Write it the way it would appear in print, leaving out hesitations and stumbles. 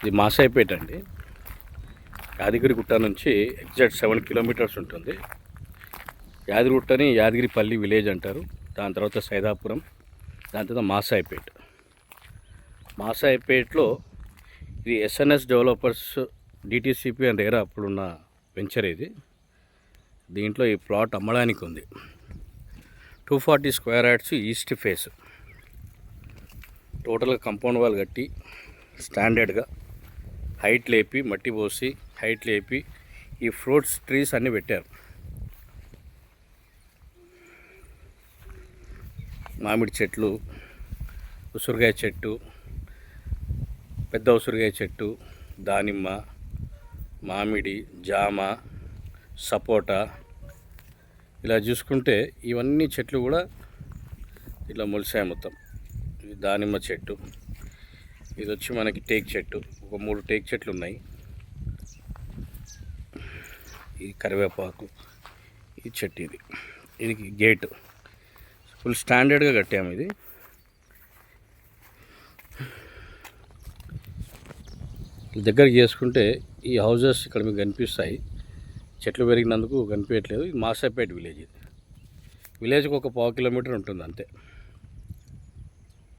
ఇది మాసాయిపేట అండి. యాదగిరిగుట్ట నుంచి ఎగ్జాక్ట్ 7 కిలోమీటర్స్ ఉంటుంది. యాదగిరిగుట్టని యాదగిరిపల్లి విలేజ్ అంటారు. దాని తర్వాత సైదాపురం, దాని తర్వాత మాసాయిపేట. మాసాయిపేటలో ఇది ఎస్ఎన్ఎస్ డెవలపర్స్ డిటిసిపి అని దగ్గర అప్పుడున్న వెంచర్ ఇది. దీంట్లో ఈ ప్లాట్ అమ్మడానికి ఉంది. 240 స్క్వేర్ యార్డ్స్ ఈస్ట్ ఫేస్. టోటల్గా కాంపౌండ్ వాల్ కట్టి స్టాండర్డ్గా హైట్ లేపి, మట్టి పోసి హైట్ లేపి ఈ ఫ్రూట్స్ ట్రీస్ అన్నీ పెట్టారు. మామిడి చెట్లు, ఉసిరికాయ చెట్టు, పెద్ద ఉసిరికాయ చెట్టు, దానిమ్మ, మామిడి, జామ, సపోటా, ఇలా చూసుకుంటే ఇవన్నీ చెట్లు కూడా ఇట్లా మొలిసాయి మొత్తం. ఇది దానిమ్మ చెట్టు, ఇది వచ్చి మనకి టేక్ చెట్టు, ఒక 3 టేక్ చెట్లు ఉన్నాయి. ఇది కరివేపాకు, ఈ చెట్టు, ఇది గేటు ఫుల్ స్టాండర్డ్గా కట్టాము. ఇది దగ్గరికి చేసుకుంటే ఈ హౌజెస్ ఇక్కడ మీకు కనిపిస్తాయి. చెట్లు పెరిగినందుకు కనిపించట్లేదు. ఇది మాసాయిపేట విలేజ్. ఇది విలేజ్కి ఒక 1/4 కిలోమీటర్ ఉంటుంది అంతే.